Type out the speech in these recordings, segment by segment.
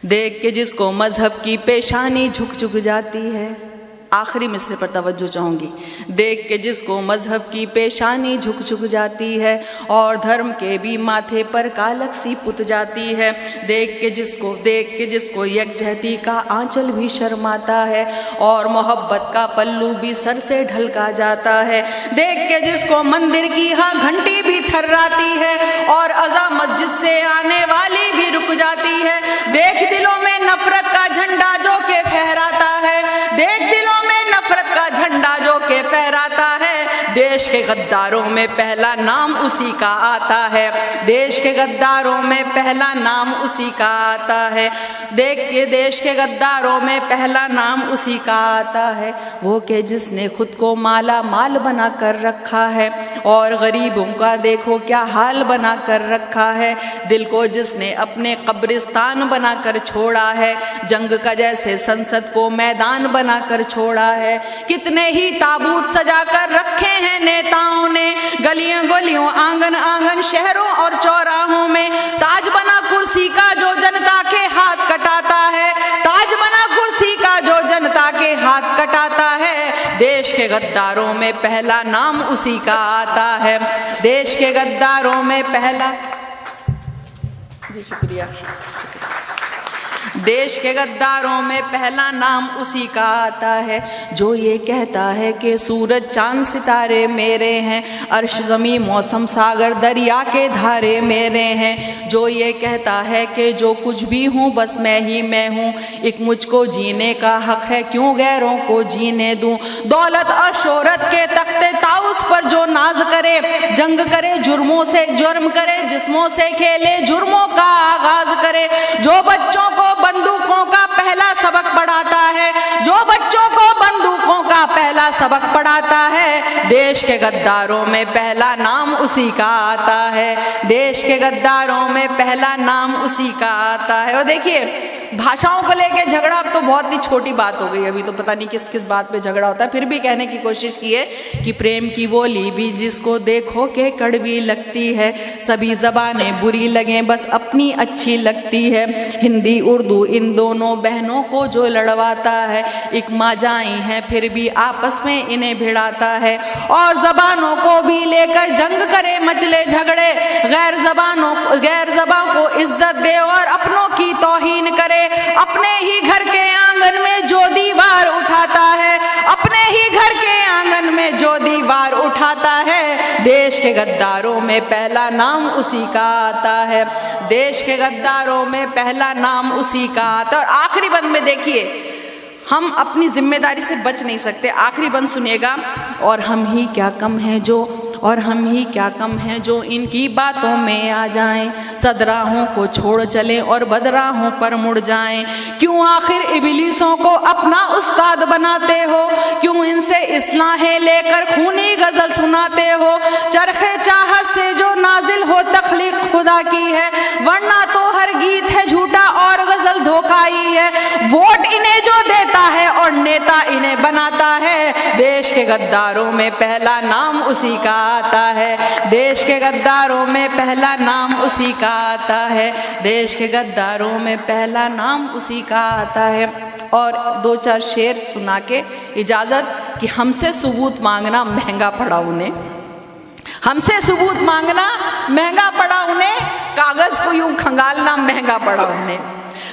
देख के जिसको मजहब की पेशानी झुक झुक जाती है। आखिरी मिसरे पर तवज्जो चाहूँगी। देख के जिसको मजहब की पेशानी झुक झुक जाती है और धर्म के भी माथे पर कालक सी पुत जाती है। देख के जिसको यकजहती का आंचल भी शर्माता है और मोहब्बत का पल्लू भी सर से ढलका जाता है। देख के जिसको मंदिर की हाँ घंटी भी थर्राती है और अज़ा मस्जिद से आने वाली भी रुक जाती है। देख दिलों में नफरत का झंडा जो के फहराता है, देख दिलों में नफरत का झंडा जो के फहराता है। देश के गद्दारों में पहला नाम उसी का आता है, देश के गद्दारों में पहला नाम उसी का आता है। देख के देश के गद्दारों में पहला नाम उसी का आता है, वो के जिसने खुद को माला माल बना कर रखा है और गरीबों का देखो क्या हाल बना कर रखा है। दिल को जिसने अपने कब्रिस्तान बना कर छोड़ा है, जंग का जैसे संसद को मैदान बना कर छोड़ा है। कितने ही ताबूत सजा कर रखे हैं नेताओं ने, गलियों गलियों आंगन आंगन शहरों और चौराहों में। ताज बना कुर्सी का जो जनता के हाथ कटाता है, ताज बना कुर्सी का जो जनता के हाथ कटाता है। देश के गद्दारों में पहला नाम उसी का आता है, देश के गद्दारों में पहला। जी शुक्रिया। देश के गद्दारों में पहला नाम उसी का आता है, जो ये कहता है कि सूरज चांद सितारे मेरे हैं, अर्श ज़मीं मौसम सागर दरिया के धारे मेरे हैं। जो ये कहता है कि जो कुछ भी हूँ बस मैं ही मैं हूँ, एक मुझको जीने का हक है क्यों गैरों को जीने दूँ। दौलत और शोहरत के तख्ते ताउस पर जो नाज करे, जंग करे जुर्मों से, जुर्म करे जिस्मों से खेले, जुर्मों का आगाज करे। जो बच्चों को बंदूकों का पहला सबक पढ़ाता है, जो बच्चों को बंदूकों का पहला सबक पढ़ाता है। देश के गद्दारों में पहला नाम उसी का आता है, देश के गद्दारों में पहला नाम उसी का आता है। और देखिए भाषाओं को लेके झगड़ा अब तो बहुत ही छोटी बात हो गई, अभी तो पता नहीं किस किस बात पे झगड़ा होता है। फिर भी कहने की कोशिश की है कि प्रेम की बोली भी जिसको देखो के कड़वी लगती है, सभी जबानें बुरी लगें बस अपनी अच्छी लगती है। हिंदी उर्दू इन दोनों बहनों को जो लड़वाता है, एक माँ जाई है फिर भी आपस में इन्हें भिड़ाता है। और जबानों को भी लेकर जंग करे मचले झगड़े, गैर जबां को इज्जत दे और अपनों की तौहीन करे। अपने ही घर के आंगन में जो दीवार उठाता है, अपने ही घर के आंगन में जो दीवार उठाता है। देश के गद्दारों में पहला नाम उसी का आता है, देश के गद्दारों में पहला नाम उसी का आता है। और आखिरी बंद में देखिए, हम अपनी जिम्मेदारी से बच नहीं सकते। आखिरी बंद सुनिएगा। और हम ही क्या कम हैं जो इनकी बातों में आ जाएं, सदराहों को छोड़ चलें और बदराहों पर मुड़ जाएं। क्यों आखिर इबलीसों को अपना उस्ताद बनाते हो, क्यों इनसे इस्लाहें लेकर खूनी गजल सुनाते हो। चरखे चाहत से जो नाजिल हो तख्लीक खुदा की है, वरना तो हर गीत है झूठा और गजल धोखा ही है। वोट इन्हें जो देता है और नेता इन्हें बनाता है। देश के गद्दारों में पहला नाम उसी का आता है, देश के गद्दारों में पहला नाम उसी का आता है, देश के गद्दारों में पहला नाम उसी का आता है। और दो चार शेर सुना के इजाजत कि हमसे सबूत मांगना महंगा पड़ा उन्हें, हमसे सबूत मांगना महंगा पड़ा उन्हें, कागज को यूं खंगालना महंगा पड़ा उन्हें।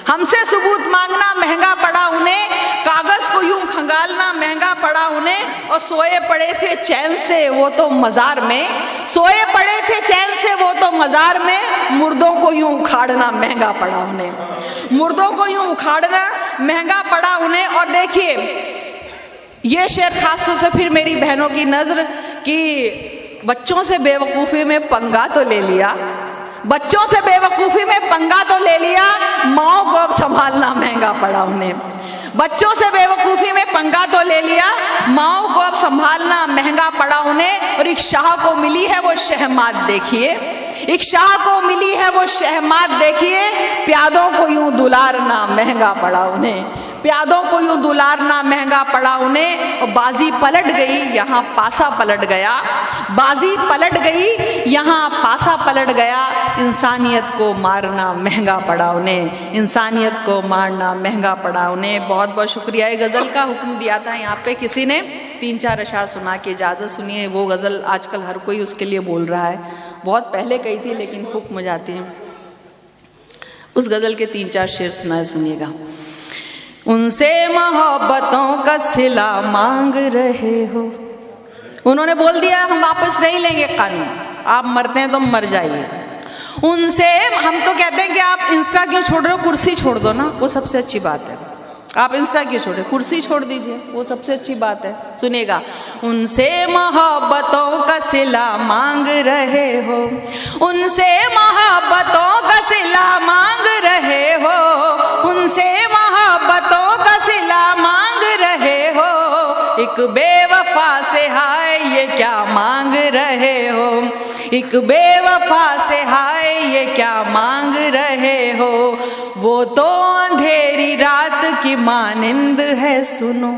हमसे सबूत मांगना महंगा पड़ा उन्हें, कागज को यूं खंगालना महंगा पड़ा उन्हें। और सोए पड़े थे चैन से वो तो मजार में, सोए पड़े थे चैन से वो तो मजार में, मुर्दों को यूं उखाड़ना महंगा पड़ा उन्हें, मुर्दों को यूं उखाड़ना महंगा पड़ा उन्हें। और देखिए ये शेर खास तौर से फिर मेरी बहनों की नजर कि बच्चों से बेवकूफ़ी में पंगा तो ले लिया, बच्चों से बेवकूफ़ी में पंगा तो ले लिया, माओ को अब संभालना महंगा पड़ा उन्हें। बच्चों से बेवकूफ़ी में पंगा तो ले लिया, माओ को अब संभालना महंगा पड़ा उन्हें। और एक शाह को मिली है वो शहमाद देखिए, एक शाह को मिली है वो शहमाद देखिए, प्यादों को यूं दुलारना महंगा पड़ा उन्हें। प्यादों को यूं दुलारना महंगा पड़ा उन्हें, और बाजी पलट गई यहाँ पासा पलट गया, बाजी पलट गई यहाँ पासा पलट गया, इंसानियत को मारना महंगा पड़ा उन्हें, इंसानियत को मारना महंगा पड़ा उन्हें। बहुत बहुत शुक्रिया। ये गज़ल का हुक्म दिया था यहाँ पे किसी ने, 3-4 अशार सुना के इजाज़त सुनिए। वो गज़ल आजकल हर कोई उसके लिए बोल रहा है, बहुत पहले कही थी लेकिन हुक्म हो जाती है। उस गज़ल के 3-4 शेर सुनाए, सुनिएगा। उनसे मोहब्बतों का सिला मांग रहे हो, उन्होंने बोल दिया हम वापस नहीं लेंगे कानून, आप मरते हैं तो मर जाइए। उनसे हम तो कहते हैं कि आप इंस्टा क्यों छोड़ रहे हो, कुर्सी छोड़ दो ना, वो सबसे अच्छी बात है। आप इंस्टा क्यों छोड़े, कुर्सी छोड़ दीजिए, वो सबसे अच्छी बात है। सुनिएगा। उनसे मोहब्बतों का सिला मांग रहे हो, उनसे मोहब्बतों का सिला मांग रहे हो, उनसे मोहब्बतों का सिला मांग रहे हो, एक बेवफा से हाय ये क्या मांग रहे हो, एक बेवफा से हाय ये क्या मांग रहे हो। वो तो अंधेरी रात की मानिंद है सुनो,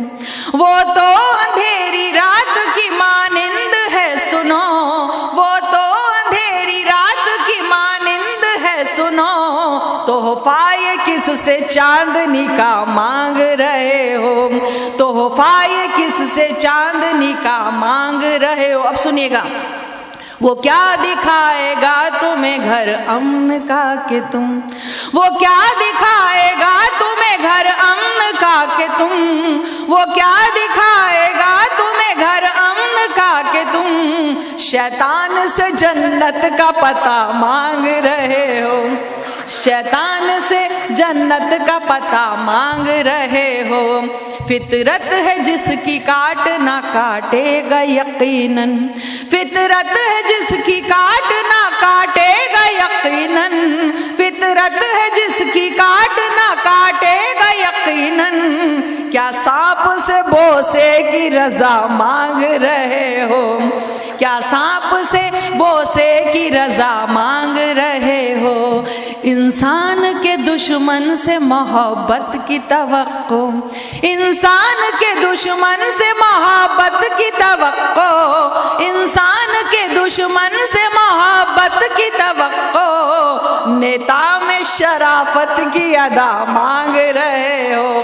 वो तो अंधेरी रात की मानिंद है सुनो, वो तो अंधेरी रात की मानिंद है सुनो, तोहफा ये किससे चांदनी का मांग रहे हो, तोहफा ये किससे चांदनी का मांग रहे हो। अब सुनिएगा। वो क्या दिखाएगा तुम्हें घर अमन का कि तुम, वो क्या दिखाएगा तुम्हें घर अमन का कि तुम, वो क्या दिखाएगा तुम्हें घर अमन का कि तुम, शैतान से जन्नत का पता मांग रहे हो, शैतान से जन्नत का पता मांग रहे हो। फितरत है जिसकी काट ना काटेगा यकीनन, फितरत है जिसकी काट ना काटेगा यकीनन, फितरत है जिसकी काट ना काटेगा यकीनन, क्या सांप से बोसे की रजा मांग रहे हो, क्या सांप से बोसे की रजा मांग रहे हो। इंसान के दुश्मन से मोहब्बत की तवक्को, इंसान के दुश्मन से मोहब्बत की तवक्को, इंसान के दुश्मन से मोहब्बत की तवक्को, नेता में शराफत की अदा मांग रहे हो,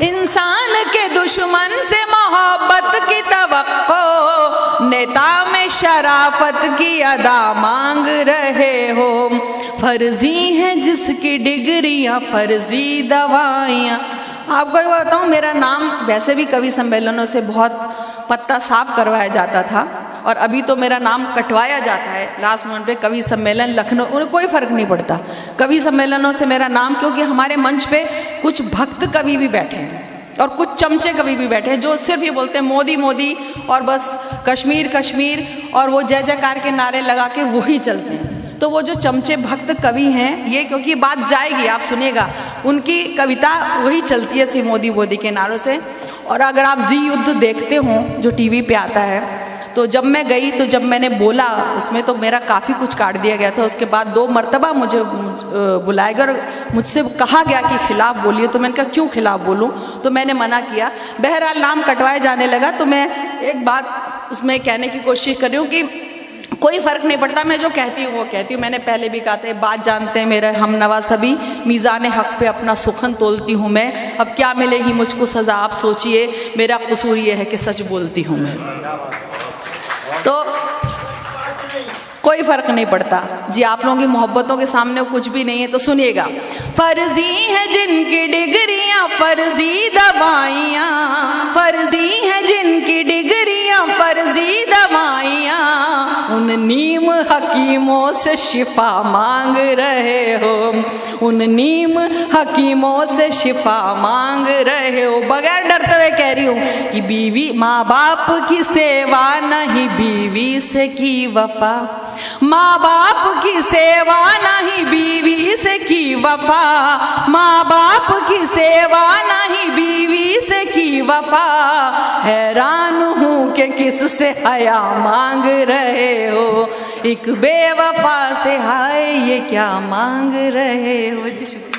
इंसान के दुश्मन से मोहब्बत की तवक्को, नेता में शराफत की अदा मांग रहे हो। फर्जी हैं जिसकी डिग्रियां फर्जी दवाइयां। आपको बताऊं, मेरा नाम वैसे भी कवि सम्मेलनों से बहुत पत्ता साफ करवाया जाता था, और अभी तो मेरा नाम कटवाया जाता है लास्ट मोमेंट पे। कवि सम्मेलन लखनऊ, उन्हें कोई फर्क नहीं पड़ता कवि सम्मेलनों से मेरा नाम, क्योंकि हमारे मंच पे कुछ भक्त कवि भी बैठे हैं और कुछ चमचे कवि भी बैठे हैं जो सिर्फ ये बोलते हैं मोदी मोदी, और बस कश्मीर कश्मीर, और वो जय जयकार के नारे लगा के वही चलते हैं। तो वो जो चमचे भक्त कवि हैं, ये क्योंकि बात जाएगी, आप सुनिएगा, उनकी कविता वही चलती है सिर्फ मोदी मोदी के नारों से। और अगर आप जी युद्ध देखते हो जो टीवी पे आता है, तो जब मैं गई तो जब मैंने बोला उसमें, तो मेरा काफ़ी कुछ काट दिया गया था। उसके बाद 2 मरतबा मुझे बुलाया गया और मुझसे कहा गया कि खिलाफ बोलिए, तो मैंने कहा क्यों खिलाफ बोलूं, तो मैंने मना किया। बहरहाल नाम कटवाए जाने लगा। तो मैं एक बात उसमें कहने की कोशिश कर रही हूँ कि कोई फ़र्क नहीं पड़ता, मैं जो कहती हूँ वो कहती हूँ। मैंने पहले भी कहा था, बात जानते हैं मेरे हम नवा सभी, मीज़ान हक़ पे अपना सुखन तोलती हूँ मैं, अब क्या मिलेगी मुझको सज़ा आप सोचिए, मेरा कसूर ये है कि सच बोलती हूँ मैं। तो कोई फर्क नहीं पड़ता जी, आप लोगों की मोहब्बतों के सामने कुछ भी नहीं है। तो सुनिएगा। फर्जी है जिनकी डिग्रियां फर्जी दवाइयां, फर्जी है जिनकी डिग्रियां फर्जी दवाइयां, उन नीम हकीमों से शिफा मांग रहे हो, उन नीम हकीमों से शिफा मांग रहे हो। बगैर डरते हुए कह रही हूँ कि बीवी माँ बाप की सेवा नहीं बीवी से की वफा, माँ बाप की सेवा नहीं बीवी से की वफा, माँ बाप की सेवा नहीं बीवी से की वफा, हैरान हूँ कि किससे हया मांग रहे हो, एक बेवफा से हाय ये क्या मांग रहे हो जी। शुक्रिया।